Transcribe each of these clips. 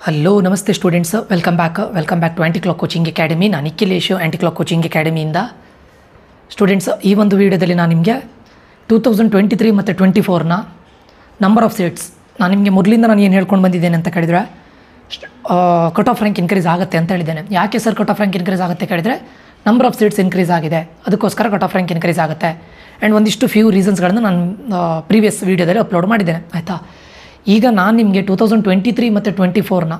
Hello ನಮಸ್ತೆ students, welcome back to anti clock coaching academy. ನಾನು Nikhilesh, anti clock coaching ಅಕಾಡೆಮಿಯಿಂದ. Students, ಈ ಒಂದು ವಿಡಿಯೋದಲ್ಲಿ ನಾನು ನಿಮಗೆ 2023 ಮತ್ತು 24ನ ನಂಬರ್ ಆಫ್ ಸೀಟ್ಸ್ ನಾನು ನಿಮಗೆ ಮೊದಲಿಂದ ನಾನು ಏನು ಹೇಳ್ಕೊಂಡು ಬಂದಿದ್ದೇನೆ ಅಂತ ಕೇಳಿದರೆ ಕಟ್ ಆಫ್ ರ್ಯಾಂಕ್ ಇನ್ಕ್ರೀಸ್ ಆಗುತ್ತೆ ಅಂತ ಹೇಳಿದ್ದೇನೆ. ಯಾಕೆ sir cut off rank increase ಆಗುತ್ತೆ ಕೇಳಿದರೆ ನಂಬರ್ ಆಫ್ ಸೀಟ್ಸ್ ಇನ್ಕ್ರೀಸ್ ಆಗಿದೆ, ಅದಕ್ಕೋಸ್ಕರ ಕಟ್ ಆಫ್ ರ್ಯಾಂಕ್ ಇನ್ಕ್ರೀಸ್ ಆಗುತ್ತೆ. ಆ್ಯಂಡ್ ಒಂದಿಷ್ಟು ಫ್ಯೂ ರೀಸನ್ಸ್ಗಳನ್ನು ನಾನು ಪ್ರೀವಿಯಸ್ ವೀಡಿಯೋದಲ್ಲಿ ಅಪ್ಲೋಡ್ ಮಾಡಿದ್ದೇನೆ, ಆಯಿತಾ. ಈಗ ನಾನು ನಿಮಗೆ 2023 ಮತ್ತು 24ನ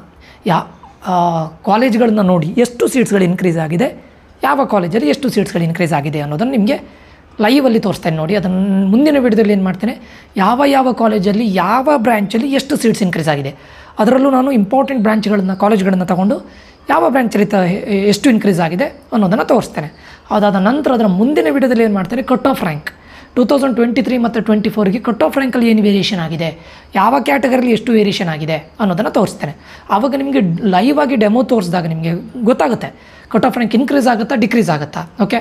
ಕಾಲೇಜ್ಗಳನ್ನ ನೋಡಿ ಎಷ್ಟು ಸೀಟ್ಸ್ಗಳು ಇನ್ಕ್ರೀಸ್ ಆಗಿದೆ, ಯಾವ ಕಾಲೇಜಲ್ಲಿ ಎಷ್ಟು ಸೀಟ್ಸ್ಗಳು ಇನ್ಕ್ರೀಸ್ ಆಗಿದೆ ಅನ್ನೋದನ್ನು ನಿಮಗೆ ಲೈವಲ್ಲಿ ತೋರಿಸ್ತೇನೆ ನೋಡಿ. ಅದನ್ನು ಮುಂದಿನ ವಿಡಿಯೋದಲ್ಲಿ ಏನು ಮಾಡ್ತೇನೆ, ಯಾವ ಕಾಲೇಜಲ್ಲಿ ಯಾವ ಬ್ರ್ಯಾಂಚಲ್ಲಿ ಎಷ್ಟು ಸೀಟ್ಸ್ ಇನ್ಕ್ರೀಸ್ ಆಗಿದೆ, ಅದರಲ್ಲೂ ನಾನು ಇಂಪಾರ್ಟೆಂಟ್ ಕಾಲೇಜ್ಗಳನ್ನು ತಗೊಂಡು ಯಾವ ಬ್ರ್ಯಾಂಚಲ್ಲಿ ಎಷ್ಟು ಇನ್ಕ್ರೀಸ್ ಆಗಿದೆ ಅನ್ನೋದನ್ನು ತೋರಿಸ್ತೇನೆ. ಅದಾದ ನಂತರ ಅದರ ಮುಂದಿನ ವಿಡಿಯೋದಲ್ಲಿ ಏನು ಮಾಡ್ತೇನೆ, ಕಟ್ ಆಫ್ ರ್ಯಾಂಕ್ 2023 ಮತ್ತು 24ಗೆ ಕಟ್ ಆಫ್ ರ್ಯಾಂಕಲ್ಲಿ ಏನು ವೇರಿಯೇಷನ್ ಆಗಿದೆ, ಯಾವ ಕ್ಯಾಟಗರಿಲಿ ಎಷ್ಟು ವೇರಿಯೇಷನ್ ಆಗಿದೆ ಅನ್ನೋದನ್ನು ತೋರಿಸ್ತೇನೆ. ಆವಾಗ ನಿಮಗೆ ಲೈವ್ ಆಗಿ ಡೆಮೋ ತೋರಿಸಿದಾಗ ನಿಮಗೆ ಗೊತ್ತಾಗುತ್ತೆ ಕಟ್ ಆಫ್ ರ್ಯಾಂಕ್ ಇನ್ಕ್ರೀಸ್ ಆಗುತ್ತಾ ಡಿಕ್ರೀಸ್ ಆಗುತ್ತಾ. ಓಕೆ,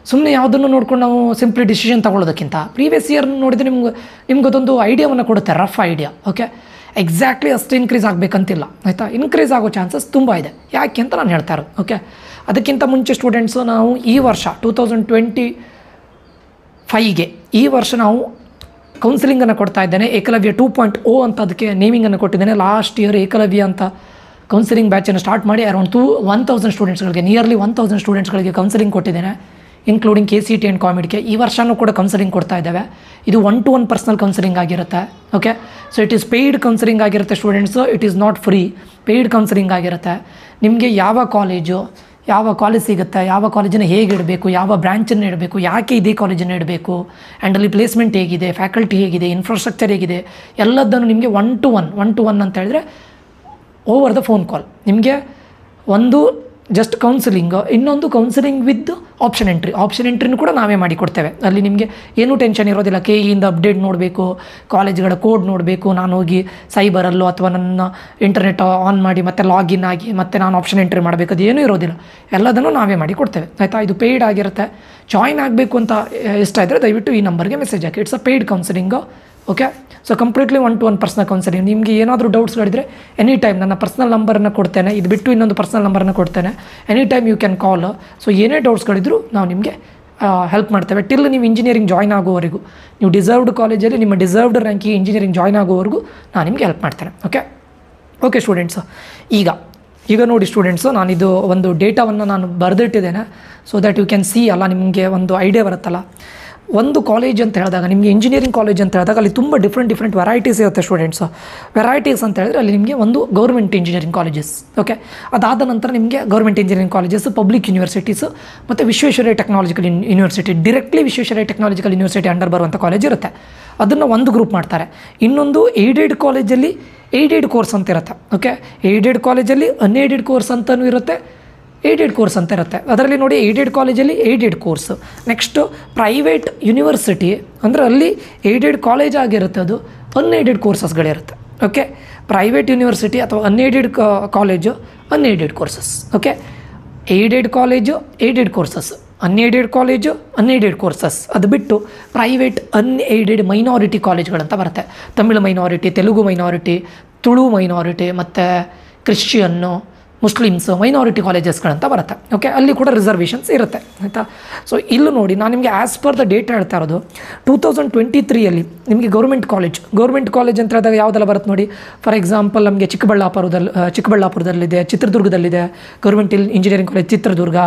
ಸುಮ್ಮನೆ ಯಾವುದನ್ನು ನೋಡ್ಕೊಂಡು ನಾವು ಸಿಂಪ್ಲಿ ಡಿಸಿಷನ್ ತೊಗೊಳ್ಳೋದಕ್ಕಿಂತ ಪ್ರೀವಿಯಸ್ ಇಯರ್ ನೋಡಿದರೆ ನಿಮ್ಗೆ ಐಡಿಯಾವನ್ನು ಕೊಡುತ್ತೆ, ರಫ್ ಐಡಿಯಾ. ಓಕೆ, ಎಕ್ಸಾಕ್ಟ್ಲಿ ಅಷ್ಟು ಇನ್ಕ್ರೀಸ್ ಆಗಬೇಕಂತಿಲ್ಲ, ಆಯಿತಾ. ಇನ್ಕ್ರೀಸ್ ಆಗೋ ಚಾನ್ಸಸ್ ತುಂಬ ಇದೆ, ಯಾಕೆ ಅಂತ ನಾನು ಹೇಳ್ತಾ ಇರೋದು. ಓಕೆ, ಅದಕ್ಕಿಂತ ಮುಂಚೆ ಸ್ಟೂಡೆಂಟ್ಸು ನಾವು ಈ ವರ್ಷ 2025ಗೆ ಈ ವರ್ಷ ನಾವು ಕೌನ್ಸಿಲಿಂಗನ್ನು ಕೊಡ್ತಾ ಇದ್ದೇನೆ. ಏಕಲವ್ಯ 2.0 ಅಂತ ಅದಕ್ಕೆ ನೇಮಿಂಗನ್ನು ಕೊಟ್ಟಿದ್ದೇನೆ. ಲಾಸ್ಟ್ ಇಯರ್ ಏಕಲವ್ಯ ಅಂತ ಕೌನ್ಸಿಲಿಂಗ್ ಬ್ಯಾಚನ್ನು ಸ್ಟಾರ್ಟ್ ಮಾಡಿ ಅರೌಂಡ್ 1000 ಸ್ಟೂಡೆಂಟ್ಸ್ಗಳಿಗೆ, ನಿಯರ್ಲಿ 1000 ಸ್ಟೂಡೆಂಟ್ಸ್ಗಳಿಗೆ ಕೌನ್ಸಿಲಿಂಗ್ ಕೊಟ್ಟಿದ್ದೇನೆ, ಇನ್ಕ್ಲೂಡಿಂಗ್ KCET ಆ್ಯಂಡ್ ಕಾಮಿಡ್ಗೆ. ಈ ವರ್ಷವೂ ಕೂಡ ಕೌನ್ಸಿಲಿಂಗ್ ಕೊಡ್ತಾ ಇದ್ದೇವೆ. ಇದು 1-to-1 ಪರ್ಸನಲ್ ಕೌನ್ಸಿಲಿಂಗ್ ಆಗಿರುತ್ತೆ. Okay, so it is paid counselling ಆಗಿರುತ್ತೆ students, it is not free, paid counselling ಆಗಿರುತ್ತೆ. ನಿಮಗೆ ಯಾವ ಕಾಲೇಜ್ ಸಿಗುತ್ತೆ, ಯಾವ ಕಾಲೇಜನ್ನು ಹೇಗೆ ಇಡಬೇಕು, ಯಾವ ಬ್ರ್ಯಾಂಚನ್ನು ಇಡಬೇಕು, ಯಾಕೆ ಇದೇ ಕಾಲೇಜನ್ನು ಇಡಬೇಕು, ಆ್ಯಂಡ್ ಅಲ್ಲಿ ಪ್ಲೇಸ್ಮೆಂಟ್ ಹೇಗಿದೆ, ಫ್ಯಾಕಲ್ಟಿ ಹೇಗಿದೆ, ಇನ್ಫ್ರಾಸ್ಟ್ರಕ್ಚರ್ ಹೇಗಿದೆ, ಎಲ್ಲದನ್ನು ನಿಮಗೆ 1-to-1 ಅಂತ ಹೇಳಿದ್ರೆ ಓವರ್ ದ ಫೋನ್ ಕಾಲ್. ನಿಮಗೆ ಒಂದು ಜಸ್ಟ್ ಕೌನ್ಸಿಲಿಂಗ್, ಇನ್ನೊಂದು ಕೌನ್ಸಿಲಿಂಗ್ ವಿತ್ ಆಪ್ಷನ್ ಎಂಟ್ರಿನೂ ಕೂಡ ನಾವೇ ಮಾಡಿಕೊಡ್ತೇವೆ. ಅಲ್ಲಿ ನಿಮಗೆ ಏನೂ ಟೆನ್ಷನ್ ಇರೋದಿಲ್ಲ. KEಯಿಂದ ಅಪ್ಡೇಟ್ ನೋಡಬೇಕು, ಕಾಲೇಜ್ಗಳ ಕೋಡ್ ನೋಡಬೇಕು, ನಾನು ಹೋಗಿ ಸೈಬರಲ್ಲೋ ಅಥವಾ ನನ್ನ ಇಂಟರ್ನೆಟ್ ಆನ್ ಮಾಡಿ ಮತ್ತೆ ಲಾಗಿನ್ ಆಗಿ ಮತ್ತೆ ನಾನು ಆಪ್ಷನ್ ಎಂಟ್ರಿ ಮಾಡಬೇಕು, ಅದು ಏನೂ ಇರೋದಿಲ್ಲ. ಎಲ್ಲದನ್ನು ನಾವೇ ಮಾಡಿ ಕೊಡ್ತೇವೆ, ಆಯಿತಾ. ಇದು ಪೇಯ್ಡ್ ಆಗಿರುತ್ತೆ. ಜಾಯಿನ್ ಆಗಬೇಕು ಅಂತ ಇಷ್ಟ ಇದ್ದರೆ ದಯವಿಟ್ಟು ಈ ನಂಬರ್ಗೆ ಮೆಸೇಜ್ ಹಾಕಿ. It's a paid counselling. Okay, so completely 1-to-1 personal counselling. ನಿಮಗೆ ಏನಾದರೂ ಡೌಟ್ಸ್ಗಳಿದ್ರೆ ಎನಿ ಟೈಮ್ ನನ್ನ ಪರ್ಸನಲ್ ನಂಬರನ್ನು ಕೊಡ್ತೇನೆ, ಇದು ಬಿಟ್ಟು ಇನ್ನೊಂದು ಪರ್ಸನಲ್ ನಂಬರನ್ನು ಕೊಡ್ತೇನೆ. Any time you can call. So ಏನೇ ಡೌಟ್ಸ್ಗಳಿದ್ರು ನಾವು ನಿಮಗೆ ಹೆಲ್ಪ್ ಮಾಡ್ತೇವೆ. ಟಿಲ್ ನೀವು ಇಂಜಿನಿಯರಿಂಗ್ ಜಾಯ್ನ್ ಆಗೋವರೆಗೂ, ನೀವು ಡಿಸರ್ವ್ಡ್ ಕಾಲೇಜಲ್ಲಿ ನಿಮ್ಮ ಡಿಸರ್ವ್ಡ್ ರ್ಯಾಂಕಿಗೆ ಇಂಜಿನಿಯರಿಂಗ್ ಜಾಯ್ನ್ ಆಗೋವರೆಗೂ ನಾನು ನಿಮಗೆ ಹೆಲ್ಪ್ ಮಾಡ್ತೇನೆ. ಓಕೆ ಸ್ಟೂಡೆಂಟ್ಸು, ಈಗ ನೋಡಿ ಸ್ಟೂಡೆಂಟ್ಸು, ನಾನಿದು ಒಂದು ಡೇಟಾವನ್ನು ನಾನು ಬರೆದಿಟ್ಟಿದ್ದೇನೆ, so that you can see ಅಲ್ಲ, ನಿಮಗೆ ಒಂದು ಐಡಿಯಾ ಬರುತ್ತಲ್ಲ. ಒಂದು ಕಾಲೇಜ್ ಅಂತ ಹೇಳಿದಾಗ, ನಿಮಗೆ ಇಂಜಿನಿಯರಿಂಗ್ ಕಾಲೇಜ್ ಅಂತ ಹೇಳಿದಾಗ ಅಲ್ಲಿ ತುಂಬ ಡಿಫ್ರೆಂಟ್ ವೆರೈಟೀಸ್ ಇರುತ್ತೆ ಸ್ಟೂಡೆಂಟ್ಸು. ವೆರೈಟೀಸ್ ಅಂತ ಹೇಳಿದ್ರೆ ಅಲ್ಲಿ ನಿಮಗೆ ಒಂದು ಗೌರ್ಮೆಂಟ್ ಇಂಜಿನಿಯರಿಂಗ್ ಕಾಲೇಜಸ್, ಓಕೆ, ಅದಾದ ನಂತರ ನಿಮಗೆ government engineering colleges, public universities ಮತ್ತು Visvesvaraya technological university, directly Visvesvaraya technological university under ಬರುವಂಥ ಕಾಲೇಜ್ ಇರುತ್ತೆ. ಅದನ್ನು ಒಂದು ಗ್ರೂಪ್ ಮಾಡ್ತಾರೆ. ಇನ್ನೊಂದು ಏಡೆಡ್ ಕಾಲೇಜಲ್ಲಿ ಏಡೆಡ್ ಕೋರ್ಸ್ ಅಂತ ಇರುತ್ತೆ. ಓಕೆ, ಏಡೆಡ್ ಕಾಲೇಜಲ್ಲಿ ಅನ್ಏಡೆಡ್ ಕೋರ್ಸ್ ಅಂತಲೂ ಇರುತ್ತೆ, ಏಡೆಡ್ ಕೋರ್ಸ್ ಅಂತ ಇರುತ್ತೆ. ಅದರಲ್ಲಿ ನೋಡಿ, ಏಡೆಡ್ ಕಾಲೇಜಲ್ಲಿ aided course. Next private university ಅಂದರೆ ಅಲ್ಲಿ ಏಡೆಡ್ ಕಾಲೇಜ್ ಆಗಿರುತ್ತೆ, ಅದು ಅನ್ಏಡೆಡ್ ಕೋರ್ಸಸ್ಗಳಿರುತ್ತೆ. ಓಕೆ, ಪ್ರೈವೇಟ್ ಯೂನಿವರ್ಸಿಟಿ ಅಥವಾ unaided college, unaided courses. Okay, aided college aided courses, unaided college unaided courses. ಅದು ಬಿಟ್ಟು ಪ್ರೈವೇಟ್ ಅನ್ಏಡೆಡ್ ಮೈನಾರಿಟಿ ಕಾಲೇಜ್ಗಳಂತ ಬರುತ್ತೆ. Tamil minority, Telugu minority, Tulu minority ಮತ್ತು ಕ್ರಿಶ್ಚಿಯನ್ನು, ಮುಸ್ಲಿಮ್ಸ್ ಮೈನಾರಿಟಿ ಕಾಲೇಜಸ್ಗಳಂತ ಬರುತ್ತೆ. ಓಕೆ, ಅಲ್ಲಿ ಕೂಡ ರಿಸರ್ವೇಷನ್ಸ್ ಇರುತ್ತೆ, ಆಯಿತಾ. ಸೊ ಇಲ್ಲಿ ನೋಡಿ, ನಾನು ನಿಮಗೆ ಆ್ಯಸ್ ಪರ್ ದ ಡೇಟಾ ಹೇಳ್ತಾ ಇರೋದು. 2023ಯಲ್ಲಿ ನಿಮಗೆ ಗೌರ್ಮೆಂಟ್ ಕಾಲೇಜ್ ಅಂತ ಹೇಳಿದಾಗ ಯಾವುದೆಲ್ಲ ಬರುತ್ತೆ ನೋಡಿ. ಫಾರ್ ಎಕ್ಸಾಂಪಲ್, ನಮಗೆ ಚಿಕ್ಕಬಳ್ಳಾಪುರದಲ್ಲಿದೆ, ಚಿತ್ರದುರ್ಗದಲ್ಲಿದೆ ಗೌರ್ಮೆಂಟ್ ಇಂಜಿನಿಯರಿಂಗ್ ಕಾಲೇಜ್ ಚಿತ್ರದುರ್ಗ,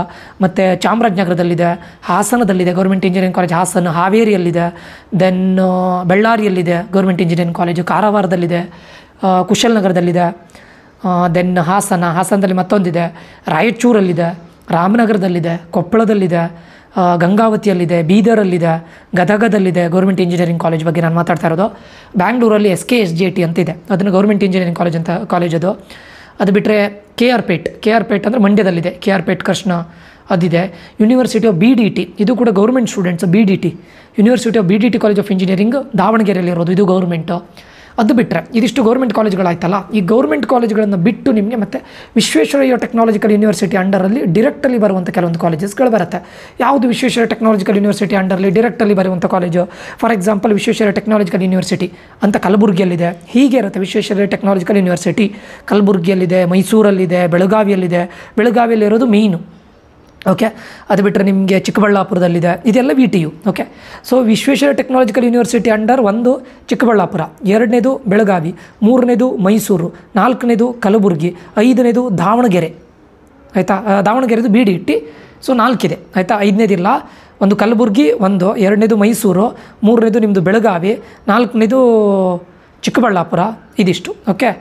ಮತ್ತು ಚಾಮರಾಜನಗರದಲ್ಲಿದೆ, ಹಾಸನದಲ್ಲಿದೆ ಗೌರ್ಮೆಂಟ್ ಇಂಜಿನಿಯರಿಂಗ್ ಕಾಲೇಜ್ ಹಾಸನ, ಹಾವೇರಿಯಲ್ಲಿದೆ, ದೆನ್ ಬಳ್ಳಾರಿಯಲ್ಲಿದೆ ಗೌರ್ಮೆಂಟ್ ಇಂಜಿನಿಯರಿಂಗ್ ಕಾಲೇಜು, ಕಾರವಾರದಲ್ಲಿದೆ, ಕುಶಲನಗರದಲ್ಲಿದೆ, ದೆನ್ ಹಾಸನದಲ್ಲಿ ಮತ್ತೊಂದಿದೆ, ರಾಯಚೂರಲ್ಲಿದೆ, ರಾಮನಗರದಲ್ಲಿದೆ, ಕೊಪ್ಪಳದಲ್ಲಿದೆ, ಗಂಗಾವತಿಯಲ್ಲಿದೆ, ಬೀದರಲ್ಲಿದೆ, ಗದಗದಲ್ಲಿದೆ ಗೌರ್ಮೆಂಟ್ ಇಂಜಿನಿಯರಿಂಗ್ ಕಾಲೇಜ್ ಬಗ್ಗೆ ನಾನು ಮಾತಾಡ್ತಾ ಇರೋದು. ಬ್ಯಾಂಗ್ಳೂರಲ್ಲಿ SKSJT ಅಂತಿದೆ, ಅದನ್ನು ಗೌರ್ಮೆಂಟ್ ಇಂಜಿನಿಯರಿಂಗ್ ಕಾಲೇಜ್ ಅದು ಬಿಟ್ಟರೆ KR ಪೇಟ್ ಅಂದರೆ ಮಂಡ್ಯದಲ್ಲಿದೆ, KR ಪೇಟ್ ಕೃಷ್ಣ ಅದಿದೆ. ಯೂನಿವರ್ಸಿಟಿ ಆಫ್ BDT, ಇದು ಕೂಡ government students. BDT university of BDT college of engineering ದಾವಣಗೆರೆಯಲ್ಲಿರೋದು, ಇದು ಗೌರ್ಮೆಂಟು. ಅದು ಬಿಟ್ಟರೆ ಇದಿಷ್ಟು ಗೌರ್ಮೆಂಟ್ ಕಾಲೇಜ್ಗಳಾಯ್ತಲ್ಲ, ಈ ಗೌರ್ಮೆಂಟ್ ಕಾಲೇಜ್ಗಳನ್ನು ಬಿಟ್ಟು ನಿಮಗೆ ಮತ್ತು ವಿಶ್ವೇಶ್ವರಯ್ಯ ಟೆಕ್ನಾಲಜಿಕಲ್ ಯೂನಿವರ್ಸಿಟಿ ಅಂಡರಲ್ಲಿ ಡೈರೆಕ್ಟಲ್ಲಿ ಬರುವಂಥ ಕೆಲವೊಂದು ಕಾಲೇಜಸ್ಗಳು ಬರುತ್ತೆ. ಯಾವುದು ವಿಶ್ವೇಶ್ವರಯ್ಯ ಟೆಕ್ನಾಲಜಿಕಲ್ ಯೂನಿವರ್ಸಿಟಿ ಅಂಡರಲ್ಲಿ ಡೈರೆಕ್ಟಲ್ಲಿ ಬರುವಂಥ college? For example Visvesvaraya technological university ಅಂತ ಕಲಬುರಗಿಯಲ್ಲಿದೆ. ಹೀಗೆ ಇರುತ್ತೆ. ವಿಶ್ವೇಶ್ವರಯ್ಯ ಟೆಕ್ನಾಲಜಿಕಲ್ ಯೂನಿವರ್ಸಿಟಿ ಕಲಬುರಗಿಯಲ್ಲಿದೆ, ಮೈಸೂರಲ್ಲಿದೆ, ಬೆಳಗಾವಿಯಲ್ಲಿದೆ. ಬೆಳಗಾವಿಯಲ್ಲಿರೋದು ಮೇಯ್ನು. ಓಕೆ, ಅದು ಬಿಟ್ಟರೆ ನಿಮಗೆ ಚಿಕ್ಕಬಳ್ಳಾಪುರದಲ್ಲಿದೆ. ಇದೆಲ್ಲ VTU. Okay, so Visvesvaraya technological university under ಒಂದು ಚಿಕ್ಕಬಳ್ಳಾಪುರ, ಎರಡನೇದು ಬೆಳಗಾವಿ, ಮೂರನೇದು ಮೈಸೂರು, ನಾಲ್ಕನೇದು ಕಲಬುರಗಿ, ಐದನೇದು ದಾವಣಗೆರೆ. ಆಯಿತಾ, ದಾವಣಗೆರೆದು BDT. ಸೊ 4 ಇದೆ. ಆಯಿತಾ, ಐದನೇದಿಲ್ಲ. ಒಂದು ಕಲಬುರಗಿ, ಒಂದು ಎರಡನೇದು ಮೈಸೂರು, ಮೂರನೇದು ನಿಮ್ಮದು ಬೆಳಗಾವಿ, ನಾಲ್ಕನೇದು ಚಿಕ್ಕಬಳ್ಳಾಪುರ. ಇದಿಷ್ಟು. ಓಕೆ,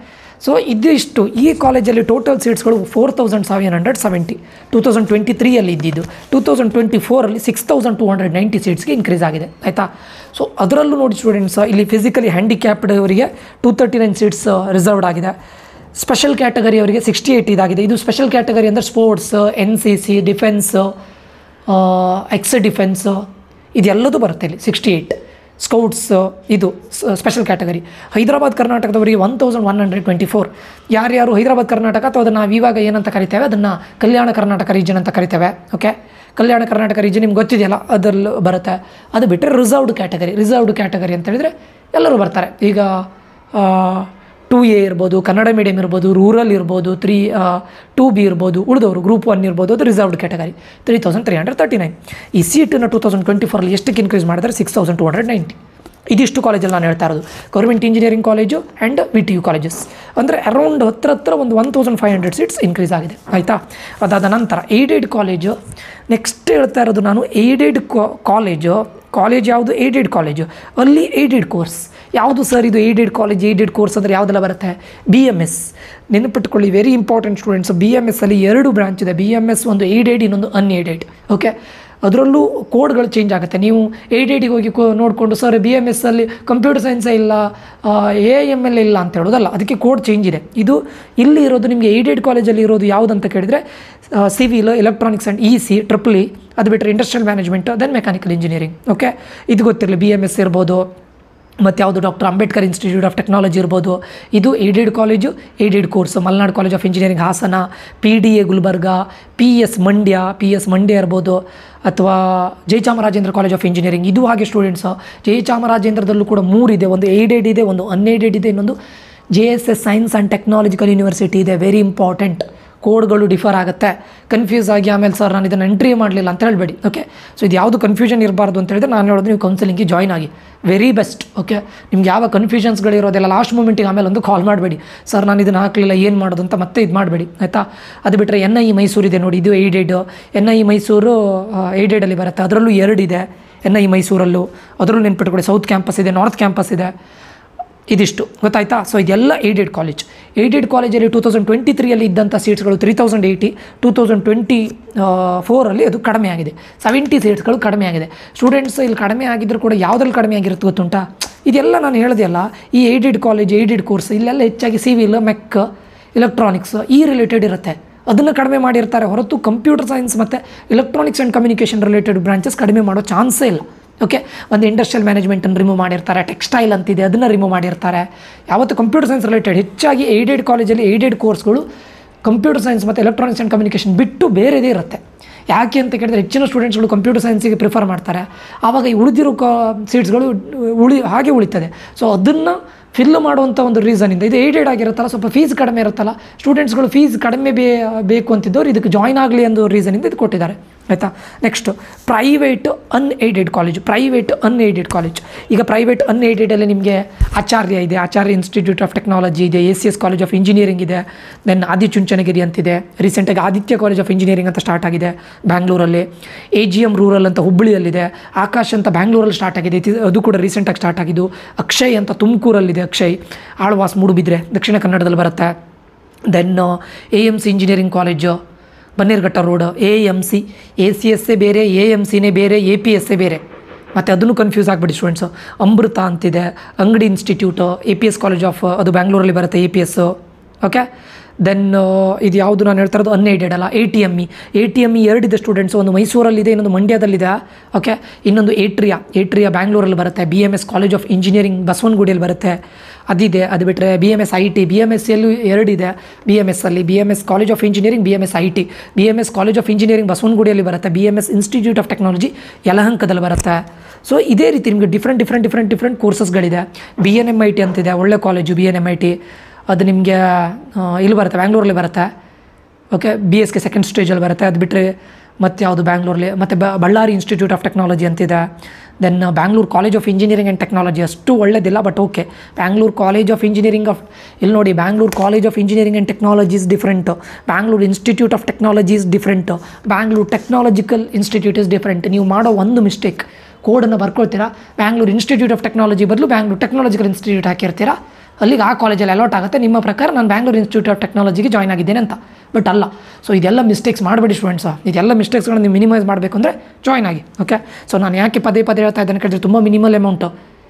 ಸೊ ಇದಿಷ್ಟು. ಈ ಕಾಲೇಜಲ್ಲಿ ಟೋಟಲ್ ಸೀಟ್ಸ್ಗಳು 4770 2023ಯಲ್ಲಿ ಇದ್ದಿದ್ದು. 2024ಅಲ್ಲಿ 6290 ಸೀಟ್ಸ್ಗೆ ಇನ್ಕ್ರೀಸ್ ಆಗಿದೆ. ಆಯಿತಾ, ಸೊ ಅದರಲ್ಲೂ ನೋಡಿ ಸ್ಟೂಡೆಂಟ್ಸ್, ಇಲ್ಲಿ ಫಿಸಿಕಲಿ ಹ್ಯಾಂಡಿಕ್ಯಾಪ್ಡ್ ಅವರಿಗೆ 239 ಸೀಟ್ಸ್ ರಿಸರ್ವ್ಡ್ ಆಗಿದೆ. ಸ್ಪೆಷಲ್ ಕ್ಯಾಟಗರಿ ಅವರಿಗೆ 68 ಇದಾಗಿದೆ. ಇದು ಸ್ಪೆಷಲ್ ಕ್ಯಾಟಗರಿ ಅಂದರೆ sports, NCC, defence, ex defence ಇದೆಲ್ಲದೂ ಬರುತ್ತೆ ಇಲ್ಲಿ. 68 ಸ್ಕೌಟ್ಸ್ ಇದು ಸ್ಪೆಷಲ್ ಕ್ಯಾಟಗರಿ. ಹೈದರಾಬಾದ್ ಕರ್ನಾಟಕದವರಿಗೆ 1124. ಯಾರ್ಯಾರು ಹೈದರಾಬಾದ್ ಕರ್ನಾಟಕ ಅಥವಾ ಅದನ್ನು ನಾವು ಇವಾಗ ಏನಂತ ಕರಿತೇವೆ, ಅದನ್ನು ಕಲ್ಯಾಣ ಕರ್ನಾಟಕ ರೀಜನ್ ಅಂತ ಕರಿತೇವೆ. ಓಕೆ, ಕಲ್ಯಾಣ ಕರ್ನಾಟಕ ರೀಜನ್ ನಿಮ್ಗೆ ಗೊತ್ತಿದೆಯಲ್ಲ, ಅದರಲ್ಲಿ ಬರುತ್ತೆ. ಅದು ಬಿಟ್ಟರೆ ರಿಸರ್ವ್ಡ್ ಕ್ಯಾಟಗರಿ ಅಂತ ಹೇಳಿದರೆ ಎಲ್ಲರೂ ಬರ್ತಾರೆ. ಈಗ 2A ಇರ್ಬೋದು, ಕನ್ನಡ ಮೀಡಿಯಮ್ ಇರ್ಬೋದು, ರೂರಲ್ ಇರ್ಬೋದು, 2B ಇರ್ಬೋದು, ಉಳಿದವರು ಗ್ರೂಪ್ 1 ಇರ್ಬೋದು, ಅದು ರಿಸರ್ವ್ಡ್ ಕ್ಯಾಟಗರಿ 3339. ಈ ಸೀಟನ್ನು 2024ಅಲ್ಲಿ ಎಷ್ಟಕ್ಕೆ ಇನ್ಕ್ರೀಸ್ ಮಾಡಿದರೆ 6290. ಇದಿಷ್ಟು ಕಾಲೇಜಲ್ಲಿ ನಾನು ಹೇಳ್ತಾ ಇರೋದು government engineering college and VTU colleges. ಅಂದರೆ ಅರೌಂಡ್ ಹತ್ರ ಒಂದು 1500 ಸೀಟ್ಸ್ ಇನ್ಕ್ರೀಸ್ ಆಗಿದೆ. ಆಯಿತಾ, ಅದಾದ ನಂತರ ಏಡೆಡ್ ಕಾಲೇಜು. ನೆಕ್ಸ್ಟ್ ಹೇಳ್ತಾ ಇರೋದು ನಾನು ಏಡೆಡ್ ಕಾಲೇಜ್ ಯಾವುದು? Aided college. ಅಲ್ಲಿ ಏಡೆಡ್ ಕೋರ್ಸ್ ಯಾವುದು ಸರ್? ಇದು ಏಡೆಡ್ ಕೋರ್ಸ್ ಅಂದರೆ ಯಾವುದೆಲ್ಲ ಬರುತ್ತೆ? BMS. ನೆನಪಿಟ್ಕೊಳ್ಳಿ, ವೆರಿ ಇಂಪಾರ್ಟೆಂಟ್ ಸ್ಟೂಡೆಂಟ್ಸ್. BMS ಅಲ್ಲಿ 2 ಬ್ರಾಂಚ್ ಇದೆ. BMS ಒಂದು ಏಡೆಡ್, ಇನ್ನೊಂದು ಅನ್ಏಡೆಡ್. ಓಕೆ, ಅದರಲ್ಲೂ ಕೋಡ್ಗಳು ಚೇಂಜ್ ಆಗುತ್ತೆ. ನೀವು ಏಡೆಡಿಗೆ ಹೋಗಿ ನೋಡಿಕೊಂಡು ಸರ್ BMS ಅಲ್ಲಿ ಕಂಪ್ಯೂಟರ್ ಸೈನ್ಸೇ ಇಲ್ಲ, AML ಇಲ್ಲ ಅಂತ ಹೇಳೋದಲ್ಲ, ಅದಕ್ಕೆ ಕೋಡ್ ಚೇಂಜ್ ಇದೆ. ಇದು ಇಲ್ಲಿ ಇರೋದು ನಿಮಗೆ ಏಡೆಡ್ ಕಾಲೇಜಲ್ಲಿ ಇರೋದು ಯಾವುದಂತ ಕೇಳಿದರೆ civil, electronics and EC, EEE. ಅದು ಬಿಟ್ಟರೆ industrial management, then mechanical engineering. Okay, ಇದು ಗೊತ್ತಿರಲಿ. BMS ಇರ್ಬೋದು, ಮತ್ತು ಯಾವುದು doctor Ambedkar institute of technology ಇರ್ಬೋದು. ಇದು aided college, aided course. Malnad college of engineering Hassan, PDA Gulbarga, PS Mandya ಇರ್ಬೋದು, ಅಥವಾ ಜಯಚಾಮರಾಜೇಂದ್ರ ಕಾಲೇಜ್ ಆಫ್ ಇಂಜಿನಿಯರಿಂಗ್. ಇದು ಹಾಗೆ ಸ್ಟೂಡೆಂಟ್ಸು. ಜಯಚಾಮರಾಜೇಂದ್ರದಲ್ಲೂ ಕೂಡ 3 ಇದೆ. ಒಂದು ಏಡೆಡ್ ಇದೆ, ಒಂದು ಅನ್ಏಡೆಡ್ ಇದೆ, ಇನ್ನೊಂದು JSS science and technological university ಇದೆ. Very important. ಕೋಡ್ಗಳು ಡಿಫರ್ ಆಗುತ್ತೆ. ಕನ್ಫ್ಯೂಸ್ ಆಗಿ ಆಮೇಲೆ ಸರ್ ನಾನು ಇದನ್ನು ಎಂಟ್ರಿ ಮಾಡಲಿಲ್ಲ ಅಂತ ಹೇಳಬೇಡಿ. ಓಕೆ, ಸೊ ಇದು ಯಾವುದು ಕನ್ಫ್ಯೂಷನ್ ಇರಬಾರ್ದು ಅಂತ ಹೇಳಿದ್ರೆ ನಾನು ಹೇಳೋದು ನೀವು ಕೌನ್ಸಿಲಿಂಗ್ಗೆ ಜಾಯ್ನ್ ಆಗಿ. Very best. ಓಕೆ, ನಿಮ್ಗೆ ಯಾವ ಕನ್ಫ್ಯೂಷನ್ಸ್ಗಳಿರೋದೆಲ್ಲ ಲಾಸ್ಟ್ ಮೂಮೆಂಟಿಗೆ ಆಮೇಲೆ ಒಂದು ಕಾಲ್ ಮಾಡಬೇಡಿ, ಸರ್ ನಾನು ಇದನ್ನು ಹಾಕಲಿಲ್ಲ ಏನು ಮಾಡೋದು ಅಂತ ಮತ್ತೆ ಇದು ಮಾಡಬೇಡಿ. ಆಯಿತಾ, ಅದು ಬಿಟ್ಟರೆ NIE ಮೈಸೂರು ಇದೆ ನೋಡಿ, ಇದು ಏಡೆಡ್. NIE ಮೈಸೂರು ಏಡೆಡಲ್ಲಿ ಬರುತ್ತೆ. ಅದರಲ್ಲೂ 2 ಇದೆ. NIE ಮೈಸೂರಲ್ಲೂ ಅದರಲ್ಲೂ ನೆನ್ಪಿಟ್ಕೊಳ್ಳಿ. ಸೌತ್ ಕ್ಯಾಂಪಸ್ ಇದೆ, ನಾರ್ತ್ ಕ್ಯಾಂಪಸ್ ಇದೆ. ಇದಿಷ್ಟು ಗೊತ್ತಾಯ್ತಾ. ಸೊ ಇದೆಲ್ಲ ಏಡೆಡ್ ಕಾಲೇಜಲ್ಲಿ 2023ಅಲ್ಲಿ ಇದ್ದಂಥ ಸೀಟ್ಸ್ಗಳು 3080. 2024ಅಲ್ಲಿ ಅದು ಕಡಿಮೆ ಆಗಿದೆ. 70 ಸೀಟ್ಸ್ಗಳು ಕಡಿಮೆ ಆಗಿದೆ. ಸ್ಟೂಡೆಂಟ್ಸ್ ಇಲ್ಲಿ ಕಡಿಮೆ ಆಗಿದ್ದರೂ ಕೂಡ ಯಾವುದ್ರಲ್ಲಿ ಕಡಿಮೆ ಆಗಿರುತ್ತೆ ಗೊತ್ತುಂಟಾ? ಇದೆಲ್ಲ ನಾನು ಹೇಳಿದೆಯಲ್ಲ, ಈ ಏಡೆಡ್ ಕಾಲೇಜ್, ಏಡೆಡ್ ಕೋರ್ಸ್ ಇಲ್ಲೆಲ್ಲ ಹೆಚ್ಚಾಗಿ ಸಿವಿಲ್, ಮೆಕ್, ಎಲೆಕ್ಟ್ರಾನಿಕ್ಸ್ ಈ ರಿಲೇಟೆಡ್ ಇರುತ್ತೆ. ಅದನ್ನು ಕಡಿಮೆ ಮಾಡಿರ್ತಾರೆ ಹೊರತು ಕಂಪ್ಯೂಟರ್ ಸೈನ್ಸ್ ಮತ್ತು electronics and communication related branches ಕಡಿಮೆ ಮಾಡೋ ಚಾನ್ಸೇ ಇಲ್ಲ. ಓಕೆ, ಒಂದು ಇಂಡಸ್ಟ್ರಿಯಲ್ ಮ್ಯಾನೇಜ್ಮೆಂಟನ್ನು ರಿಮೂವ್ ಮಾಡಿರ್ತಾರೆ, ಟೆಕ್ಸ್ಟೈಲ್ ಅಂತಿದೆ ಅದನ್ನು ರಿಮೂವ್ ಮಾಡಿರ್ತಾರೆ. ಯಾವತ್ತು ಕಂಪ್ಯೂಟರ್ ಸೈನ್ಸ್ ರಿಲೇಟೆಡ್ ಹೆಚ್ಚಾಗಿ ಏಡೆಡ್ ಕಾಲೇಜಲ್ಲಿ ಏಡೆಡ್ ಕೋರ್ಸ್ಗಳು ಕಂಪ್ಯೂಟರ್ ಸೈನ್ಸ್ ಮತ್ತು ಎಲೆಕ್ಟ್ರಾನಿಕ್ಸ್ ಆ್ಯಂಡ್ ಕಮ್ಯುನಿಕೇಷನ್ ಬಿಟ್ಟು ಬೇರೆದೇ ಇರುತ್ತೆ. ಯಾಕೆ ಅಂತ ಕೇಳಿದ್ರೆ ಹೆಚ್ಚಿನ ಸ್ಟೂಡೆಂಟ್ಸ್ಗಳು ಕಂಪ್ಯೂಟರ್ ಸೈನ್ಸಿಗೆ ಪ್ರಿಫರ್ ಮಾಡ್ತಾರೆ. ಆವಾಗ ಈ ಉಳಿದಿರೋ ಸೀಟ್ಸ್ಗಳು ಹಾಗೆ ಉಳಿತದೆ. ಸೊ ಅದನ್ನು ಫಿಲ್ ಮಾಡುವಂಥ ಒಂದು ರೀಸನಿಂದ ಇದು ಏಡೆಡ್ ಆಗಿರುತ್ತಲ್ಲ, ಸ್ವಲ್ಪ ಫೀಸ್ ಕಡಿಮೆ ಇರುತ್ತಲ್ಲ, ಸ್ಟೂಡೆಂಟ್ಸ್ಗಳು ಫೀಸ್ ಕಡಿಮೆ ಬೇಕು ಅಂತಿದ್ದವ್ರು ಇದಕ್ಕೆ ಜಾಯ್ನ್ ಆಗಲಿ ಅನ್ನೋ ರೀಸನಿಂದ ಇದು ಕೊಟ್ಟಿದ್ದಾರೆ. ಆಯಿತಾ, ನೆಕ್ಸ್ಟು ಪ್ರೈವೇಟ್ ಅನ್ಏಡೆಡ್ ಕಾಲೇಜ್. ಈಗ ಪ್ರೈವೇಟ್ ಅನ್ಏಡೆಡಲ್ಲಿ ನಿಮಗೆ ಆಚಾರ್ಯ ಇದೆ, ಆಚಾರ್ಯ ಇನ್ಸ್ಟಿಟ್ಯೂಟ್ ಆಫ್ ಟೆಕ್ನಾಲಜಿ ಇದೆ, ACS ಕಾಲೇಜ್ ಆಫ್ ಇಂಜಿನಿಯರಿಂಗ್ ಇದೆ, ದೆನ್ ಆದಿಚುಂಚನಗಿರಿ ಅಂತಿದೆ. ರೀಸೆಂಟಾಗಿ ಆದಿತ್ಯ ಕಾಲೇಜ್ ಆಫ್ ಇಂಜಿನಿಯರಿಂಗ್ ಅಂತ ಸ್ಟಾರ್ಟ್ ಆಗಿದೆ ಬ್ಯಾಂಗ್ಳೂರಲ್ಲಿ. AGM ರೂರಲ್ ಅಂತ ಹುಬ್ಬಳ್ಳಿಯಲ್ಲಿದೆ. ಆಕಾಶ್ ಅಂತ ಬ್ಯಾಂಗ್ಳೂರಲ್ಲಿ ಸ್ಟಾರ್ಟ್ ಆಗಿದೆ, ಅದು ಕೂಡ ರೀಸೆಂಟಾಗಿ ಸ್ಟಾರ್ಟ್ ಆಗಿದ್ದು. ಅಕ್ಷಯ್ ಅಂತ ತುಮಕೂರಲ್ಲಿದೆ. ಅಕ್ಷಯ್ ಆಳ್ವಾಸ್ ಮೂಡುಬಿದ್ರೆ ದಕ್ಷಿಣ ಕನ್ನಡದಲ್ಲಿ ಬರುತ್ತೆ. Then AMC engineering college Bannerghatta road. AMC, ACS ಬೇರೆ, AMCನೇ ಬೇರೆ, APS ಬೇರೆ. ಮತ್ತು ಅದನ್ನು ಕನ್ಫ್ಯೂಸ್ ಆಗಿಬಿಡಿ ಸ್ಟೂಡೆಂಟ್ಸು. ಅಮೃತ ಅಂತಿದೆ, ಅಂಗಡಿ ಇನ್ಸ್ಟಿಟ್ಯೂಟು, APS ಕಾಲೇಜ್ ಆಫ್ ಅದು ಬ್ಯಾಂಗ್ಳೂರಲ್ಲಿ ಬರುತ್ತೆ, APS. ಓಕೆ, ದೆನ್ ಇದು ಯಾವುದು ನಾನು ಹೇಳ್ತಾ ಇರೋದು ಅನ್ಏಡೆಡ್ ಅಲ್ಲ, ATME 2 ಇದೆ ಸ್ಟೂಡೆಂಟ್ಸು. ಒಂದು ಮೈಸೂರಲ್ಲಿದೆ, ಇನ್ನೊಂದು ಮಂಡ್ಯದಲ್ಲಿದೆ. ಓಕೆ, ಇನ್ನೊಂದು ಏಟ್ರಿಯಾ ಬ್ಯಾಂಗ್ಳೂರಲ್ಲಿ ಬರುತ್ತೆ. BMS ಕಾಲೇಜ್ ಆಫ್ ಇಂಜಿನಿಯರಿಂಗ್ ಬಸವನಗುಡಿಯಲ್ಲಿ ಬರುತ್ತೆ. ಅದಿದೆ. ಅದು ಬಿಟ್ಟರೆ BMS IT, BMSಯಲ್ಲೂ 2 ಇದೆ. BMSಲ್ಲಿ BMS college of engineering, BMS IT. BMS college of engineering ಬಸವನಗುಡಿಯಲ್ಲಿ ಬರುತ್ತೆ, BMS ಇನ್ಸ್ಟಿಟ್ಯೂಟ್ ಆಫ್ ಟೆಕ್ನಾಲಜಿ ಯಲಹಂಕದಲ್ಲಿ ಬರುತ್ತೆ. ಸೊ ಇದೇ ರೀತಿ ನಿಮಗೆ ಡಿಫ್ರೆಂಟ್ ಕೋರ್ಸಸ್ಗಳಿದೆ. BNMIT ಅಂತಿದೆ, ಒಳ್ಳೆ ಕಾಲೇಜು BNMIT. ಅದು ನಿಮಗೆ ಇಲ್ಲಿ ಬರುತ್ತೆ, ಬ್ಯಾಂಗ್ಳೂರಲ್ಲಿ ಬರುತ್ತೆ. ಓಕೆ, BSK ಸೆಕೆಂಡ್ ಸ್ಟೇಜಲ್ಲಿ ಬರುತ್ತೆ. ಅದು ಬಿಟ್ಟರೆ ಮತ್ತು ಯಾವುದು ಬ್ಯಾಂಗ್ಳೂರಲ್ಲಿ, ಮತ್ತು ಬಳ್ಳಾರಿ ಇನ್ಸ್ಟಿಟ್ಯೂಟ್ ಆಫ್ ಟೆಕ್ನಾಲಜಿ ಅಂತಿದೆ. Then Bangalore college of engineering and technology ಅಷ್ಟು ಒಳ್ಳೆದಿಲ್ಲ, but okay. Bangalore college of engineering ಇಲ್ಲಿ ನೋಡಿ, Bangalore college of engineering and technology is different, Bangalore institute of technology is different, Bangalore technological institute is different. ನೀವು ಮಾಡೋ ಒಂದು ಮಿಸ್ಟೇಕ್, ಕೋಡನ್ನು ಬರ್ಕೊಳ್ತೀರಾ, ಬ್ಯಾಂಗ್ಳೂರು ಇನ್ಸ್ಟಿಟ್ಯೂಟ್ ಆಫ್ ಟೆಕ್ನಾಲಜಿ ಬದಲು ಬ್ಯಾಂಗ್ಳೂರು ಟೆಕ್ನಾಲಜಿಕಲ್ ಇನ್ಸ್ಟಿಟ್ಯೂಟ್ ಹಾಕಿರ್ತೀರಾ, ಅಲ್ಲಿಗೆ ಆ ಕಾಲೇಜಲ್ಲಿ ಅಲಾಟ್ ಆಗುತ್ತೆ. ನಿಮ್ಮ ಪ್ರಕಾರ ನಾನು ಬ್ಯಾಂಗ್ಳೂರು ಇನ್ಸ್ಟಿಟ್ಯೂಟ್ ಆಫ್ ಟೆಕ್ನಾಲಜಿಗೆ ಜಾಯ್ನ್ ಆಗಿದ್ದೇನೆ ಅಂತ, ಬಟ್ ಅಲ್ಲ. ಸೊ ಇದೆಲ್ಲ ಮಿಸ್ಟೇಕ್ಸ್ ಮಾಡಬೇಡಿ ಸ್ಟೂಡೆಂಟ್ಸು. ಇದೆಲ್ಲ ಮಿಸ್ಟೇಕ್ಸ್ಗಳನ್ನು ನೀವು ಮಿನಿಮೈಸ್ ಮಾಡಬೇಕು ಅಂದರೆ ಜಾಯ್ನ್ ಆಗಿ. ಓಕೆ, ಸೊ ನಾನು ಯಾಕೆ ಪದೇ ಹೇಳ್ತಾ ಇದ್ದೇನೆ ಕೇಳಿದ್ರೆ, ತುಂಬ ಮಿನಿಮಲ್ ಅಮೌಂಟು,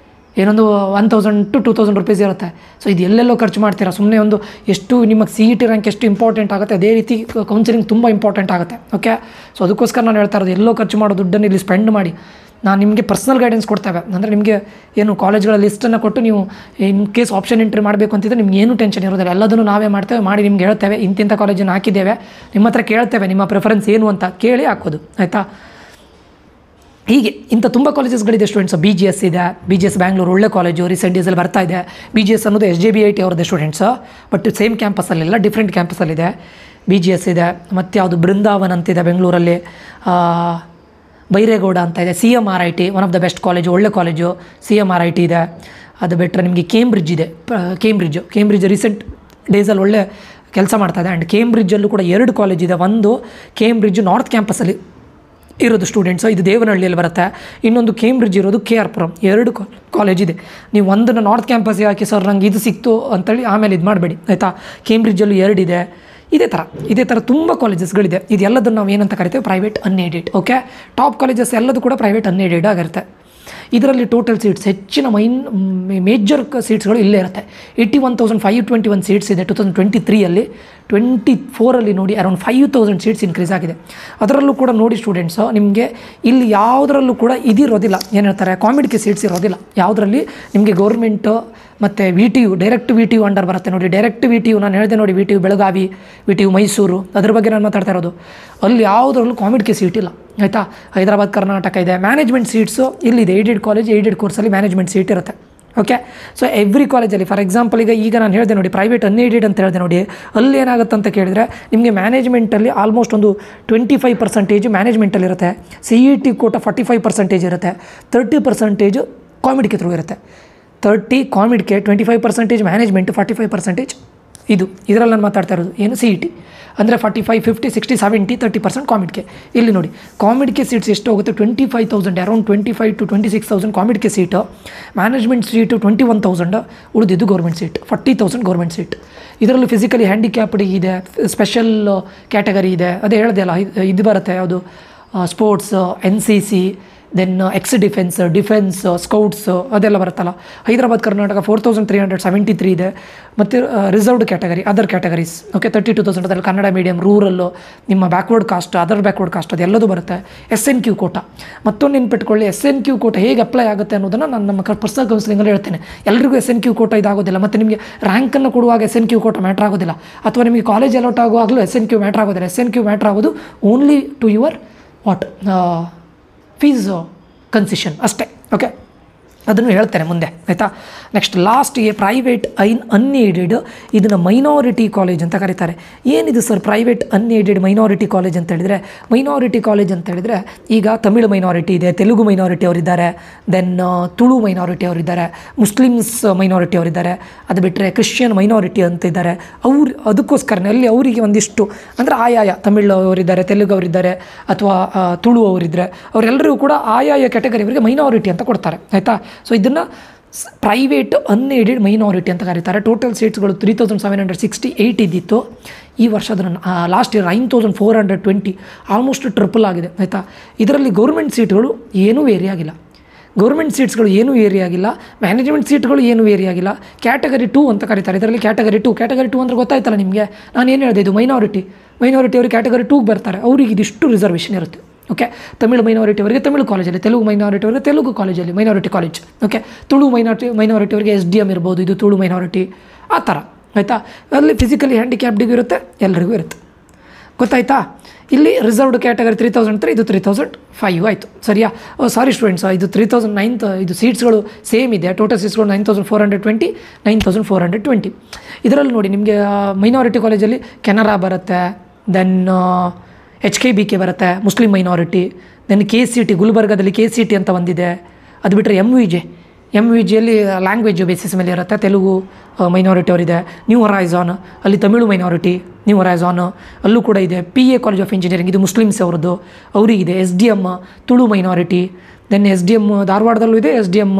ಏನೊಂದು 1000 to 2000 ರೂಪೀಸ್ ಇರುತ್ತೆ. ಸೊ ಇದು ಎಲ್ಲೆಲ್ಲೋ ಖರ್ಚು ಮಾಡ್ತೀರಾ ಸುಮ್ಮನೆ. ಒಂದು ಎಷ್ಟು ನಿಮಗೆ CET ರ್ಯಾಂಕ್ ಎಷ್ಟು ಇಂಪಾರ್ಟೆಂಟ್ ಆಗುತ್ತೆ, ಅದೇ ರೀತಿ ಕೌನ್ಸಿಲಿಂಗ್ ತುಂಬ ಇಂಪಾರ್ಟೆಂಟ್ ಆಗುತ್ತೆ. ಓಕೆ, ಸೊ ಅದಕ್ಕೋಸ್ಕರ ನಾನು ಹೇಳ್ತಾ ಇರೋದು, ಎಲ್ಲೋ ಖರ್ಚು ಮಾಡೋ ದುಡ್ಡನ್ನು ಇಲ್ಲಿ ಸ್ಪೆಂಡ್ ಮಾಡಿ. ನಾನು ನಿಮಗೆ ಪರ್ಸ್ನಲ್ ಗೈಡೆನ್ಸ್ ಕೊಡ್ತೇವೆ, ಅಂದರೆ ನಿಮಗೆ ಏನು ಕಾಲೇಜ್ಗಳ ಲಿಸ್ಟನ್ನು ಕೊಟ್ಟು ನೀವು ಇನ್ ಕೇಸ್ ಆಪ್ಷನ್ ಎಂಟ್ರಿ ಮಾಡಬೇಕು ಅಂತಿದ್ರೆ ನಿಮ್ಗೆ ಏನೂ ಟೆನ್ಷನ್ ಇರೋದಿಲ್ಲ. ಎಲ್ಲದನ್ನು ನಾವೇ ಮಾಡ್ತೇವೆ, ಮಾಡಿ ನಿಮ್ಗೆ ಹೇಳ್ತೇವೆ, ಇಂತಿಂಥ ಕಾಲೇಜನ್ನು ಹಾಕಿದ್ದೇವೆ, ನಿಮ್ಮ ಹತ್ರ ಕೇಳ್ತೇವೆ ನಿಮ್ಮ ಪ್ರಿಫರೆನ್ಸ್ ಏನು ಅಂತ ಕೇಳಿ ಹಾಕೋದು, ಆಯಿತಾ. ಹೀಗೆ ಇಂಥ ತುಂಬ ಕಾಲೇಜಸ್ಗಳಿದೆ ಸ್ಟೂಡೆಂಟ್ಸ್. BGS ಇದೆ, BGS ಬ್ಯಾಂಗ್ಳೂರು ಒಳ್ಳೆ ಕಾಲೇಜು, ರೀಸೆಂಟ್ ಡೇಸಲ್ಲಿ ಬರ್ತಾ ಇದೆ. BGS ಅನ್ನೋದು SJBIT ಅವ್ರದ್ದೇ ಸ್ಟೂಡೆಂಟ್ಸು, ಬಟ್ ಸೇಮ್ ಕ್ಯಾಂಪಸ್ಸಲ್ಲಿಲ್ಲ, ಡಿಫ್ರೆಂಟ್ ಕ್ಯಾಂಪಸ್ಸಲ್ಲಿದೆ. BGS ಇದೆ. ಮತ್ತು ಯಾವುದು ಬೃಂದಾವನ್ ಅಂತಿದೆ ಬೆಂಗಳೂರಲ್ಲಿ, ಬೈರೇಗೌಡ ಅಂತ ಇದೆ. CMRIT one of the best college, ಒಳ್ಳೆ ಕಾಲೇಜು, CMRIT ಇದೆ. ಅದು ಬಿಟ್ಟರೆ ನಿಮಗೆ ಕೇಂಬ್ರಿಡ್ಜ್ ಇದೆ, ಕೇಂಬ್ರಿಡ್ಜ್ ರೀಸೆಂಟ್ ಡೇಸಲ್ಲಿ ಒಳ್ಳೆ ಕೆಲಸ ಮಾಡ್ತಾ ಇದೆ. ಆ್ಯಂಡ್ ಕೇಂಬ್ರಿಡ್ಜಲ್ಲೂ ಕೂಡ 2 ಕಾಲೇಜ್ ಇದೆ. ಒಂದು ಕೇಂಬ್ರಿಡ್ಜ್ ನಾರ್ತ್ ಕ್ಯಾಂಪಸ್ಸಲ್ಲಿ ಇರೋದು ಸ್ಟೂಡೆಂಟ್ಸು, ಇದು ದೇವನಹಳ್ಳಿಯಲ್ಲಿ ಬರುತ್ತೆ. ಇನ್ನೊಂದು ಕೇಂಬ್ರಿಡ್ಜ್ ಇರೋದು KR ಪುರಂ. 2 ಕಾಲೇಜ್ ಇದೆ. ನೀವು ಒಂದನ್ನು ನಾರ್ತ್ ಕ್ಯಾಂಪಸ್ಗೆ ಹಾಕಿ ಸರ್ ನಂಗೆ ಇದು ಸಿಕ್ತು ಅಂತೇಳಿ ಆಮೇಲೆ ಇದು ಮಾಡಬೇಡಿ, ಆಯಿತಾ. ಕೇಂಬ್ರಿಡ್ಜಲ್ಲೂ 2 ಇದೆ. ಇದೇ ಥರ ತುಂಬ ಕಾಲೇಜಸ್ಗಳಿದೆ. ಇದೆಲ್ಲದನ್ನು ನಾವು ಏನಂತ ಕರಿತೇವೆ, private unaided. Okay, top colleges ಎಲ್ಲದೂ ಕೂಡ ಪ್ರೈವೇಟ್ ಅನ್ಏಡೆಡ್ ಆಗಿರುತ್ತೆ. ಇದರಲ್ಲಿ ಟೋಟಲ್ ಸೀಟ್ಸ್ ಹೆಚ್ಚಿನ ಮೇಜರ್ ಸೀಟ್ಸ್ಗಳು ಇಲ್ಲೇ ಇರುತ್ತೆ. 81,521 ಸೀಟ್ಸ್ ಇದೆ 2023ಯಲ್ಲಿ. 24ಅಲ್ಲಿ ನೋಡಿ ಅರೌಂಡ್ 5,000 ಸೀಟ್ಸ್ ಇನ್ಕ್ರೀಸ್ ಆಗಿದೆ. ಅದರಲ್ಲೂ ಕೂಡ ನೋಡಿ ಸ್ಟೂಡೆಂಟ್ಸು, ನಿಮಗೆ ಇಲ್ಲಿ ಯಾವುದರಲ್ಲೂ ಕೂಡ ಇದಿರೋದಿಲ್ಲ, ಏನು ಹೇಳ್ತಾರೆ, ಕಾಮಿಡಿಗೆ ಸೀಟ್ಸ್ ಇರೋದಿಲ್ಲ ಯಾವುದರಲ್ಲಿ. ನಿಮಗೆ ಗೌರ್ಮೆಂಟು ಮತ್ತು VTU, ಡೈರೆಕ್ಟ್ VTU ಅಂಡರ್ ಬರುತ್ತೆ ನೋಡಿ. ಡೈರೆಕ್ಟ್ VTU ನಾನು ಹೇಳಿದೆ ನೋಡಿ, VTU ಬೆಳಗಾವಿ, VTU ಮೈಸೂರು, ಅದ್ರ ಬಗ್ಗೆ ನಾನು ಮಾತಾಡ್ತಾ ಇರೋದು. ಅಲ್ಲಿ ಯಾವುದರಲ್ಲೂ ಕಾಮಿಡಿಗೆ ಸೀಟ್ ಇಲ್ಲ, ಆಯಿತಾ. ಹೈದರಾಬಾದ್ ಕರ್ನಾಟಕ ಇದೆ. ಮ್ಯಾನೇಜ್ಮೆಂಟ್ ಸೀಟ್ಸು ಇಲ್ಲಿದೆ, ಏಡೆಡ್ ಕಾಲೇಜ್, ಏಡೆಡ್ ಕೋರ್ಸಲ್ಲಿ ಮ್ಯಾನೇಜ್ಮೆಂಟ್ ಸೀಟ್ ಇರುತ್ತೆ. ಓಕೆ, ಸೊ ಎವ್ರಿ ಕಾಲೇಜಲ್ಲಿ ಫಾರ್ ಎಕ್ಸಾಂಪಲ್ ಈಗ ನಾನು ಹೇಳಿದೆ ನೋಡಿ, ಪ್ರೈವೇಟ್ ಅನ್ಏಡೆಡ್ ಅಂತ ಹೇಳಿದೆ ನೋಡಿ, ಅಲ್ಲಿ ಏನಾಗುತ್ತೆ ಅಂತ ಕೇಳಿದರೆ ನಿಮಗೆ ಮ್ಯಾನೇಜ್ಮೆಂಟಲ್ಲಿ ಆಲ್ಮೋಸ್ಟ್ ಒಂದು 25% ಮ್ಯಾನೇಜ್ಮೆಂಟಲ್ಲಿರುತ್ತೆ. CET ಕೋಟ 45% ಇರುತ್ತೆ. 30% ಕಾಮಿಡಿಗೆ ಥ್ರೂ ಇರುತ್ತೆ. 30 ಕಾಮಿಡ್ಗೆ, 25% ಮ್ಯಾನೇಜ್ಮೆಂಟು, 45% ಇದರಲ್ಲಿ ನಾನು ಮಾತಾಡ್ತಾ ಇರೋದು ಏನು CET ಅಂದರೆ 45, 50, 60, 70, 30% ಕಾಮಿಡ್ಗೆ. ಇಲ್ಲಿ ನೋಡಿ ಕಾಮಿಡ್ಗೆ ಸೀಟ್ಸ್ ಎಷ್ಟು ಹೋಗುತ್ತೆ, 25,000, ಅರೌಂಡ್ 25,000 to 26,000 ಕಾಮಿಡ್ಗೆ ಸೀಟು. ಮ್ಯಾನೇಜ್ಮೆಂಟ್ ಸೀಟು 21,000, ಉಳಿದಿದ್ದು ಗೌರ್ಮೆಂಟ್ ಸೀಟ್ 40,000 ಗೌರ್ಮೆಂಟ್ ಸೀಟ್. ಇದರಲ್ಲೂ ಫಿಸಿಕಲಿ ಹ್ಯಾಂಡಿಕ್ಯಾಪ್ಡ್ ಇದೆ, ಸ್ಪೆಷಲ್ ಕ್ಯಾಟಗರಿ ಇದೆ. ಅದೇ ಹೇಳಿದೆ ಅಲ್ಲ, ಇದು ಬರುತ್ತೆ ಯಾವುದು, sports, NCC, then defence, scouts ಅದೆಲ್ಲ ಬರುತ್ತಲ್ಲ. ಹೈದರಾಬಾದ್ ಕರ್ನಾಟಕ 4,373 ಇದೆ. ಮತ್ತು reserved category, other categories, okay, 32,000. ಅದರಲ್ಲಿ ಕನ್ನಡ ಮೀಡಿಯಮ್, ರೂರಲ್ಲು, ನಿಮ್ಮ backward caste, other backward caste ಅದೆಲ್ಲದೂ ಬರುತ್ತೆ. SNQ ಕೋಟ ಮತ್ತೊಂದು ನೆನ್ಪಿಟ್ಕೊಳ್ಳಿ. SNQ ಕೋಟ ಹೇಗೆ ಅಪ್ಲೈ ಆಗುತ್ತೆ ಅನ್ನೋದನ್ನು ನಾನು ನಮ್ಮ ಪರ್ಸನಲ್ ಕೌನ್ಸಿಲಿಂಗಲ್ಲಿ ಹೇಳ್ತೇನೆ. ಎಲ್ಲರಿಗೂ SNQ ಕೋಟ ಇದಾಗೋದಿಲ್ಲ. ಮತ್ತು ನಿಮಗೆ ರ್ಯಾಂಕನ್ನು ಕೊಡುವಾಗ SNQ ಕೋಟ ಮ್ಯಾಟ್ರ್ ಆಗೋದಿಲ್ಲ, ಅಥವಾ ನಿಮಗೆ ಕಾಲೇಜ್ ಅಲಾಟ್ ಆಗುವಾಗಲೂ SNQ ಮ್ಯಾಟ್ರ್ ಆಗೋದಿಲ್ಲ. SNQ ಮ್ಯಾಟ್ರ್ ಆಗೋದು only to your fees concession ಅಷ್ಟೇ. ಓಕೆ, ಅದನ್ನು ಹೇಳ್ತೇನೆ ಮುಂದೆ, ಆಯಿತಾ. ನೆಕ್ಸ್ಟ್ ಲಾಸ್ಟ್ ಪ್ರೈವೇಟ್ ಅನ್ಏಡೆಡ್, ಇದನ್ನು ಮೈನಾರಿಟಿ ಕಾಲೇಜ್ ಅಂತ ಕರೀತಾರೆ. ಏನಿದು sir private unaided minority college ಅಂತ ಹೇಳಿದರೆ? ಮೈನಾರಿಟಿ ಕಾಲೇಜ್ ಅಂತ ಹೇಳಿದರೆ ಈಗ ತಮಿಳು ಮೈನಾರಿಟಿ ಇದೆ, ತೆಲುಗು ಮೈನಾರಿಟಿ ಅವರಿದ್ದಾರೆ, ದೆನ್ ತುಳು ಮೈನಾರಿಟಿ ಅವರಿದ್ದಾರೆ, ಮುಸ್ಲಿಮ್ಸ್ ಮೈನಾರಿಟಿ ಅವರಿದ್ದಾರೆ, ಅದು ಬಿಟ್ಟರೆ ಕ್ರಿಶ್ಚಿಯನ್ ಮೈನಾರಿಟಿ ಅಂತ ಇದ್ದಾರೆ. ಅದಕ್ಕೋಸ್ಕರನೇ ಅಲ್ಲಿ ಅವರಿಗೆ ಒಂದಿಷ್ಟು ಅಂದರೆ ಆಯಾಯ ತಮಿಳು ಅವರಿದ್ದಾರೆ, ತೆಲುಗು ಅವರಿದ್ದಾರೆ, ಅಥವಾ ತುಳು ಅವರಿದ್ದರೆ ಅವರೆಲ್ಲರಿಗೂ ಕೂಡ ಆಯಾಯ ಕ್ಯಾಟಗರಿಯವರಿಗೆ ಮೈನಾರಿಟಿ ಅಂತ ಕೊಡ್ತಾರೆ, ಆಯಿತಾ. ಸೊ ಇದನ್ನು ಪ್ರೈವೇಟ್ ಅನ್ಏಡೆಡ್ ಮೈನಾರಿಟಿ ಅಂತ ಕರೀತಾರೆ. ಟೋಟಲ್ ಸೀಟ್ಸ್ಗಳು 3,768 ಇದ್ದಿತ್ತು. ಈ ವರ್ಷ ಅದನ್ನು ಲಾಸ್ಟ್ ಇಯರ್ 9,420, ಆಲ್ಮೋಸ್ಟ್ ಟ್ರಿಪಲ್ ಆಗಿದೆ, ಆಯಿತಾ. ಇದರಲ್ಲಿ ಗೌರ್ಮೆಂಟ್ ಸೀಟ್ಗಳು ಏನೂ ವೇರಿ ಆಗಿಲ್ಲ. ಗೌರ್ಮೆಂಟ್ ಸೀಟ್ಸ್ಗಳು ಏನೂ ವೇರಿ ಆಗಿಲ್ಲ. ಮ್ಯಾನೇಜ್ಮೆಂಟ್ ಸೀಟ್ಗಳು ಏನೂ ವೇರಿ ಆಗಿಲ್ಲ. ಕ್ಯಾಟಗರಿ 2 ಅಂತ ಕರೀತಾರೆ. ಇದರಲ್ಲಿ ಕ್ಯಾಟಗರಿ 2 ಅಂದರೆ ಗೊತ್ತಾಯ್ತಲ್ಲ ನಿಮಗೆ. ನಾನು ಏನು ಹೇಳಿದೆ, ಇದು ಮೈನಾರಿಟಿ ಅವರು ಕ್ಯಾಟಗರಿ 2 ಬರ್ತಾರೆ, ಅವ್ರಿಗೆ ಇದಿಷ್ಟು ರಿಸರ್ವೇಷನ್ ಇರುತ್ತೆ. ಓಕೆ. ತಮಿಳು ಮೈನಾರಿಟಿಯವರಿಗೆ ತಮಿಳು ಕಾಲೇಜಲ್ಲಿ, ತೆಲುಗು ಮೈನಾರಿಟಿಯವರಿಗೆ ತೆಲುಗು ಕಾಲೇಜಲ್ಲಿ, ಮೈನಾರಿಟಿ ಕಾಲೇಜ್. ಓಕೆ. ತುಳು ಮೈನಾರಿಟಿಯವರಿಗೆ SDM ಇರ್ಬೋದು, ಇದು ತುಳು ಮೈನಾರಿಟಿ, ಆ ಥರ ಆಯಿತಾ. ಅಲ್ಲಿ ಫಿಸಿಕಲಿ ಹ್ಯಾಂಡಿಕ್ಯಾಪ್ಡಿಗೂ ಇರುತ್ತೆ, ಎಲ್ಲರಿಗೂ ಇರುತ್ತೆ. ಗೊತ್ತಾಯ್ತಾ. ಇಲ್ಲಿ ರಿಸರ್ವ್ಡ್ ಕ್ಯಾಟಗರಿ 3003, ಇದು 3005 ಆಯಿತು. ಸರಿಯಾ. ಸಾರಿ ಸ್ಟೂಡೆಂಟ್ಸ್, ಇದು 3009 ಇದು ಸೀಟ್ಸ್ಗಳು ಸೇಮ್ ಇದೆ. ಟೋಟಲ್ ಸೀಟ್ಸ್ಗಳು 9420, 9420. ಇದರಲ್ಲಿ ನೋಡಿ ನಿಮಗೆ ಮೈನಾರಿಟಿ ಕಾಲೇಜಲ್ಲಿ ಕೆನರಾ ಬರುತ್ತೆ, ದೆನ್ HKBK ಬರುತ್ತೆ, ಮುಸ್ಲಿಂ ಮೈನಾರಿಟಿ, ದೆನ್ KCT ಗುಲ್ಬರ್ಗಾದಲ್ಲಿ KCT ಅಂತ ಒಂದಿದೆ. ಅದು ಬಿಟ್ಟರೆ MVGಯಲ್ಲಿ ಲ್ಯಾಂಗ್ವೇಜ್ ಬೇಸಿಸ್ ಮೇಲೆ ಇರುತ್ತೆ, ತೆಲುಗು ಮೈನಾರಿಟಿ ಅವರಿದೆ. ನ್ಯೂ ಹೊರೈಝಾನ್ ಅಲ್ಲಿ ತಮಿಳು ಮೈನಾರಿಟಿ, ನ್ಯೂ ಹೊರೈಝಾನ್ ಅಲ್ಲೂ ಕೂಡ ಇದೆ. PA ಕಾಲೇಜ್ ಆಫ್ ಇಂಜಿನಿಯರಿಂಗ್ ಇದು ಮುಸ್ಲಿಮ್ಸ್ ಅವ್ರದ್ದು, ಅವರಿಗಿದೆ. SDM Tulu minority, then SDM ಧಾರವಾಡದಲ್ಲೂ ಇದೆ, SDM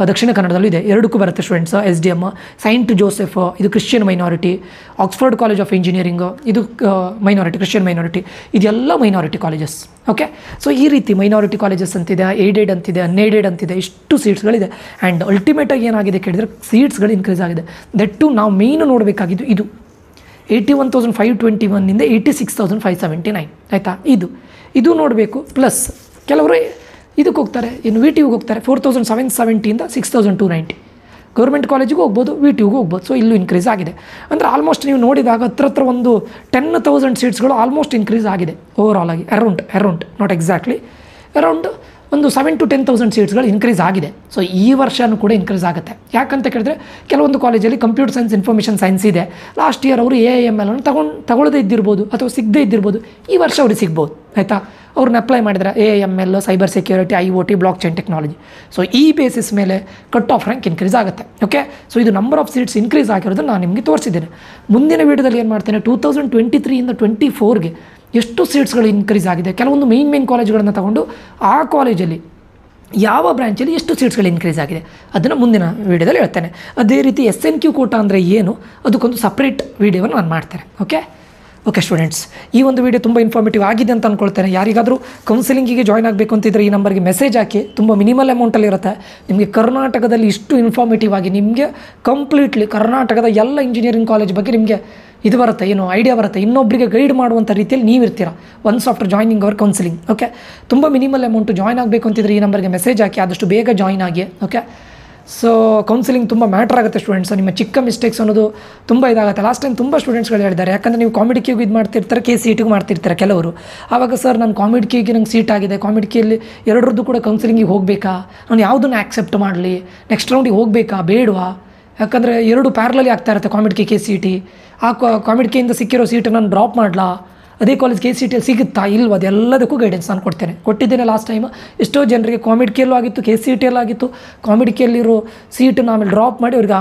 ದಕ್ಷಿಣ ಕನ್ನಡದಲ್ಲೂ ಇದೆ, ಎರಡಕ್ಕೂ ಬರುತ್ತೆ ಸ್ಟೂಡೆಂಟ್ಸ್. SDM ಸೈಂಟ್ ಜೋಸೆಫ್ ಇದು Christian minority, Oxford college of engineering ಇದು ಮೈನಾರಿಟಿ, ಕ್ರಿಶ್ಚಿಯನ್ ಮೈನಾರಿಟಿ, ಇದೆಲ್ಲ ಮೈನಾರಿಟಿ ಕಾಲೇಜಸ್. ಓಕೆ. ಸೊ ಈ ರೀತಿ ಮೈನಾರಿಟಿ ಕಾಲೇಜಸ್ ಅಂತಿದೆ, ಏಡೆಡ್ ಅಂತಿದೆ, ಅನ್ಏಡೆಡ್ ಅಂತಿದೆ, ಇಷ್ಟು ಸೀಟ್ಸ್ಗಳಿದೆ. ಆ್ಯಂಡ್ ಅಲ್ಟಿಮೇಟಾಗಿ ಏನಾಗಿದೆ ಕೇಳಿದರೆ ಸೀಟ್ಸ್ಗಳು ಇನ್ಕ್ರೀಸ್ ಆಗಿದೆ. ದಟ್ ಟು ನಾವು ಮೇಯ್ನು ನೋಡಬೇಕಾಗಿದ್ದು ಇದು 81,521 86,579 ಆಯಿತಾ. ಇದು ನೋಡಬೇಕು. ಪ್ಲಸ್ ಕೆಲವರು ಇದಕ್ಕೆ ಹೋಗ್ತಾರೆ, ಇನ್ನು VTUಗೆ ಹೋಗ್ತಾರೆ, 4,770 6,290. ಗೌರ್ಮೆಂಟ್ ಕಾಲೇಜಿಗೂ ಹೋಗ್ಬೋದು, VTUಗೂ ಹೋಗ್ಬೋದು. ಸೊ ಇಲ್ಲೂ ಇನ್ಕ್ರೀಸ್ ಆಗಿದೆ. ಅಂದರೆ ಆಲ್ಮೋಸ್ಟ್ ನೀವು ನೋಡಿದಾಗ ಹತ್ರ ಒಂದು 10,000 ಸೀಟ್ಸ್ಗಳು ಆಲ್ಮೋಸ್ಟ್ ಇನ್ಕ್ರೀಸ್ ಆಗಿದೆ ಓವರಾಲ್ ಆಗಿ. ಅರೌಂಡ್ ನಾಟ್ ಎಕ್ಸಾಕ್ಟ್ಲಿ, ಅರೌಂಡ್ ಒಂದು 7,000 to 10,000 ಸೀಟ್ಸ್ಗಳು ಇನ್ಕ್ರೀಸ್ ಆಗಿದೆ. ಸೊ ಈ ವರ್ಷವೂ ಕೂಡ ಇನ್ಕ್ರೀಸ್ ಆಗುತ್ತೆ. ಯಾಕಂತ ಕೇಳಿದ್ರೆ ಕೆಲವೊಂದು ಕಾಲೇಜಲ್ಲಿ ಕಂಪ್ಯೂಟರ್ ಸೈನ್ಸ್, ಇನ್ಫಾರ್ಮೇಷನ್ ಸೈನ್ಸ್ ಇದೆ. ಲಾಸ್ಟ್ ಇಯರ್ ಅವರು AIML ತಗೊಳ್ಳದೇ ಇದ್ದಿರ್ಬೋದು ಅಥವಾ ಸಿಗದೇ ಇದ್ದಿರ್ಬೋದು. ಈ ವರ್ಷ ಅವ್ರಿಗೆ ಸಿಗ್ಬೋದು ಆಯಿತಾ. ಅವ್ರನ್ನ ಅಪ್ಲೈ ಮಾಡಿದ್ರೆ AIML, cyber security, IoT, block chain technology. So ಈ ಬೇಸಿಸ್ ಮೇಲೆ ಕಟ್ ಆಫ್ ರ್ಯಾಂಕ್ ಇನ್ಕ್ರೀಸ್ ಆಗುತ್ತೆ. ಓಕೆ. ಸೊ ಇದು ನಂಬರ್ ಆಫ್ ಸೀಟ್ಸ್ ಇನ್ಕ್ರೀಸ್ ಆಗಿರೋದನ್ನು ನಾನು ನಿಮಗೆ ತೋರಿಸಿದ್ದೇನೆ. ಮುಂದಿನ ವೀಡಿಯೋದಲ್ಲಿ ಏನು ಮಾಡ್ತೇನೆ, 2023 24ಗೆ ಎಷ್ಟು ಸೀಟ್ಸ್ಗಳು ಇನ್ಕ್ರೀಸ್ ಆಗಿದೆ, ಕೆಲವೊಂದು ಮೇನ್ ಕಾಲೇಜ್ಗಳನ್ನು ತಗೊಂಡು ಆ ಕಾಲೇಜಲ್ಲಿ ಯಾವ ಬ್ರ್ಯಾಂಚಲ್ಲಿ ಎಷ್ಟು ಸೀಟ್ಸ್ಗಳು ಇನ್ಕ್ರೀಸ್ ಆಗಿದೆ ಅದನ್ನು ಮುಂದಿನ ವೀಡಿಯೋದಲ್ಲಿ ಹೇಳ್ತೇನೆ. ಅದೇ ರೀತಿ SNQ ಕೋಟಾ ಅಂದರೆ ಏನು, ಅದಕ್ಕೊಂದು ಸಪ್ರೇಟ್ ವೀಡಿಯೋವನ್ನು ನಾನು ಮಾಡ್ತೇನೆ. ಓಕೆ ಸ್ಟೂಡೆಂಟ್ಸ್, ಈ ಒಂದು ವೀಡಿಯೋ ತುಂಬ ಇನ್ಫಾರ್ಮೇಟಿವ್ ಆಗಿದೆ ಅಂತ ಅಂದ್ಕೊಳ್ತೇನೆ. ಯಾರಿಗಾದರೂ ಕೌನ್ಸಿಲಿಂಗಿಗೆ ಜಾಯ್ನ್ ಆಗಬೇಕು ಅಂತಿದ್ರೆ ಈ ನಂಬರ್ಗೆ ಮೆಸೇಜ್ ಹಾಕಿ. ತುಂಬ ಮಿನಿಮಲ್ ಅಮೌಂಟಲ್ಲಿರುತ್ತೆ. ನಿಮಗೆ ಕರ್ನಾಟಕದಲ್ಲಿ ಇಷ್ಟು ಇನ್ಫಾರ್ಮೇಟಿವ್ ಆಗಿ ನಿಮಗೆ ಕಂಪ್ಲೀಟ್ಲಿ ಕರ್ನಾಟಕದ ಎಲ್ಲ ಇಂಜಿನಿಯರಿಂಗ್ ಕಾಲೇಜ್ ಬಗ್ಗೆ ನಿಮಗೆ ಇದು ಬರುತ್ತೆ, ಏನು ಐಡಿಯಾ ಬರುತ್ತೆ. ಇನ್ನೊಬ್ಬರಿಗೆ ಗೈಡ್ ಮಾಡುವಂಥ ರೀತಿಯಲ್ಲಿ ನೀವು ಇರ್ತೀರ once after joining our counselling. Okay. ತುಂಬ ಮಿನಿಮಲ್ ಅಮೌಂಟು. ಜಾಯ್ನ್ ಆಗಬೇಕು ಅಂತಿದ್ರೆ ಈ ನಂಬರ್ಗೆ ಮೆಸೇಜ್ ಹಾಕಿ, ಆದಷ್ಟು ಬೇಗ ಜಾಯ್ನ್ ಆಗಿ. ಓಕೆ. ಸೊ ಕೌನ್ಸಿಲಿಂಗ್ ತುಂಬ ಮ್ಯಾಟ್ರ್ ಆಗುತ್ತೆ ಸ್ಟೂಡೆಂಟ್ಸ್. ನಿಮ್ಮ ಚಿಕ್ಕ ಮಿಸ್ಟೇಕ್ಸ್ ಅನ್ನೋದು ತುಂಬ ಇದಾಗುತ್ತೆ. ಲಾಸ್ಟ್ ಟೈಮ್ ತುಂಬ ಸ್ಟೂಡೆಂಟ್ಸ್ಗಳು ಹೇಳಿದ್ದಾರೆ, ಯಾಕಂದರೆ ನೀವು ಕಾಮಿಡಿ ಕ್ಯೂಗೆ ಇದು ಮಾಡ್ತಿರ್ತಾರೆ, KCTಗೂ ಮಾಡ್ತಿರ್ತಾರೆ ಕೆಲವರು. ಆವಾಗ ಸರ್ ನಾನು ಕಾಮಿಡಿ ಕ್ಯೂಗೆ ನಂಗೆ ಸೀಟ್ ಆಗಿದೆ, ಕಾಮಿಡಿ ಕ್ಯೂಯಲ್ಲಿ ಎರಡರದ್ದು ಕೂಡ ಕೌನ್ಸಿಲಿಂಗಿಗೆ ಹೋಗಬೇಕಾ, ನಾನು ಯಾವುದನ್ನು ಆ್ಯಕ್ಸೆಪ್ಟ್ ಮಾಡಲಿ, ನೆಕ್ಸ್ಟ್ ರೌಂಡಿಗೆ ಹೋಗಬೇಕಾ ಬೇಡವಾ, ಯಾಕಂದರೆ ಎರಡು ಪ್ಯಾರಲಲ್ಲಿ ಆಗ್ತಾ ಇರುತ್ತೆ ಕಾಮಿಡಿ ಕೆ KCT. ಆ ಕಾಮಿಡಿ ಕೆಯಿಂದ ಸಿಕ್ಕಿರೋ ಸೀಟು ನಾನು ಡ್ರಾಪ್ ಮಾಡಲಾ, ಅದೇ ಕಾಲೇಜ್ KCTಯಲ್ಲಿ ಸಿಗುತ್ತಾ ಇಲ್ವ, ಅದೆಲ್ಲದಕ್ಕೂ ಗೈಡೆನ್ಸ್ ನಾನು ಕೊಟ್ಟಿದ್ದೇನೆ ಲಾಸ್ಟ್ ಟೈಮ್. ಎಷ್ಟೋ ಜನರಿಗೆ ಕಾಮಿಡಿ ಕೆಯಲ್ಲೂ ಆಗಿತ್ತು, KCTಯಲ್ಲೂ ಆಗಿತ್ತು. ಕಾಮಿಡಿ ಕೆಯಲ್ಲಿರೋ ಸೀಟನ್ನು ಆಮೇಲೆ ಡ್ರಾಪ್ ಮಾಡಿ ಅವ್ರಿಗೆ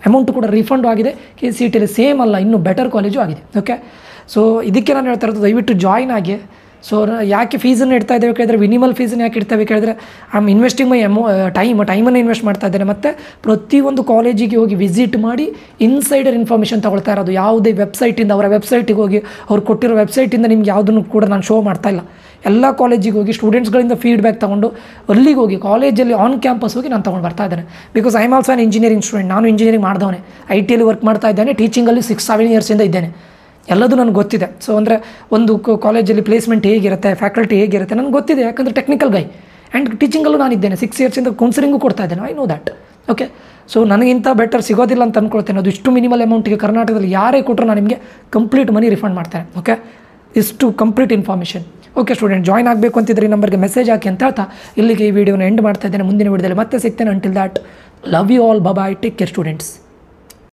ಅಮೌಂಟು ಕೂಡ ರೀಫಂಡು ಆಗಿದೆ. KCTಯಲ್ಲಿ ಸೇಮ್ ಅಲ್ಲ, ಇನ್ನೂ ಬೆಟರ್ ಕಾಲೇಜು ಆಗಿದೆ. ಓಕೆ. ಸೊ ಇದಕ್ಕೆ ನಾನು ಹೇಳ್ತಾ ಇರೋದು, ದಯವಿಟ್ಟು ಜಾಯ್ನ್ ಆಗಿ. ಸೊ ಯಾಕೆ ಫೀಸನ್ನು ಇಡ್ತಾ ಇದ್ದೇವೆ ಕೇಳಿದ್ರೆ, ಮಿನಿಮಲ್ ಫೀಸನ್ನು ಯಾಕೆ ಇಡ್ತೇವೆ ಕೇಳಿದ್ರೆ, ಐ ಇನ್ವೆಸ್ಟಿಂಗ್ ಮೈ ಟೈಮನ್ನು ಇನ್ವೆಸ್ಟ್ ಮಾಡ್ತಾ ಇದ್ದೇನೆ. ಮತ್ತು ಪ್ರತಿಯೊಂದು ಕಾಲೇಜಿಗೆ ಹೋಗಿ ವಿಸಿಟ್ ಮಾಡಿ ಇನ್ಸೈಡರ್ ಇನ್ಫಾರ್ಮೇಷನ್ ತೊಗೊಳ್ತಾ ಇರೋದು. ಯಾವುದೇ ವೆಬ್ಸೈಟಿಂದ, ಅವರ ವೆಬ್ಸೈಟಿಗೆ ಹೋಗಿ ಅವ್ರು ಕೊಟ್ಟಿರೋ ವೆಬ್ಸೈಟಿಂದ ನಿಮ್ಗೆ ಯಾವುದನ್ನು ಕೂಡ ನಾನು ಶೋ ಮಾಡ್ತಾ ಇಲ್ಲ. ಎಲ್ಲ ಕಾಲೇಜಿಗೆ ಹೋಗಿ ಸ್ಟೂಡೆಂಟ್ಸ್ಗಳಿಂದ ಫೀಡ್ಬ್ಯಾಕ್ ತೊಗೊಂಡು ಅಲ್ಲಿಗೆ ಹೋಗಿ ಕಾಲೇಜಲ್ಲಿ ಆನ್ ಕ್ಯಾಂಪಸ್ ಹೋಗಿ ನಾನು ತೊಗೊಂಡು ಬರ್ತಾ ಇದ್ದೇನೆ. Because I am also on engineering student. ನಾನು ಇಂಜಿನಿಯರಿಂಗ್ ಮಾಡಿದವನೇ, IT ವರ್ಕ್ ಮಾಡ್ತಾ ಇದ್ದೇನೆ, ಟೀಚಿಂಗಲ್ಲಿ 6-7 ಇಯರ್ಸಿಂದ ಇದ್ದೇನೆ. ಎಲ್ಲದೂ ನನಗೆ ಗೊತ್ತಿದೆ. ಸೊ ಅಂದರೆ ಒಂದು ಕಾಲೇಜಲ್ಲಿ ಪ್ಲೇಸ್ಮೆಂಟ್ ಹೇಗಿರುತ್ತೆ, ಫ್ಯಾಕಲ್ಟಿ ಹೇಗಿರುತ್ತೆ ನನಗೆ ಗೊತ್ತಿದೆ, ಯಾಕಂದರೆ ಟೆಕ್ನಿಕಲ್ ಗೈ. ಆ್ಯಂಡ್ ಟೀಚಿಂಗಲ್ಲೂ ನಾನಿದ್ದೇನೆ, 6 ಇಯರ್ಸಿಂದ ಕೌನ್ಸಿಲಿಂಗು ಕೊಡ್ತಾ ಇದ್ದೇನೆ. I know that. Okay. So ನನಗಿಂತ ಬೆಟರ್ ಸಿಗೋದಿಲ್ಲ ಅಂತ ಅಂದ್ಕೊಳ್ತೇನೆ. ಅದು ಇಷ್ಟು ಮಿನಿಮಲ್ ಅಮೌಂಟಿಗೆ ಕರ್ನಾಟಕದಲ್ಲಿ ಯಾರೇ ಕೊಟ್ಟರು ನಾನು ನಿಮಗೆ ಕಂಪ್ಲೀಟ್ ಮನಿ ರಿಫಂಡ್ ಮಾಡ್ತೇನೆ. ಓಕೆ. ಇಷ್ಟು complete information. Okay student, join ಆಗಬೇಕು ಅಂತಿದ್ರೆ ಈ ನಂಬರ್ಗೆ ಮೆಸೇಜ್ ಹಾಕಿ ಅಂತ ಹೇಳ್ತಾ ಇಲ್ಲಿಗೆ ಈ ವಿಡಿಯೋನ ಎಂಡ್ ಮಾಡ್ತಾ ಇದ್ದೇನೆ. ಮುಂದಿನ ವಿಡಿಯೋದಲ್ಲಿ ಮತ್ತೆ ಸಿಗ್ತೇನೆ. Until that, love you all, bye, take care students.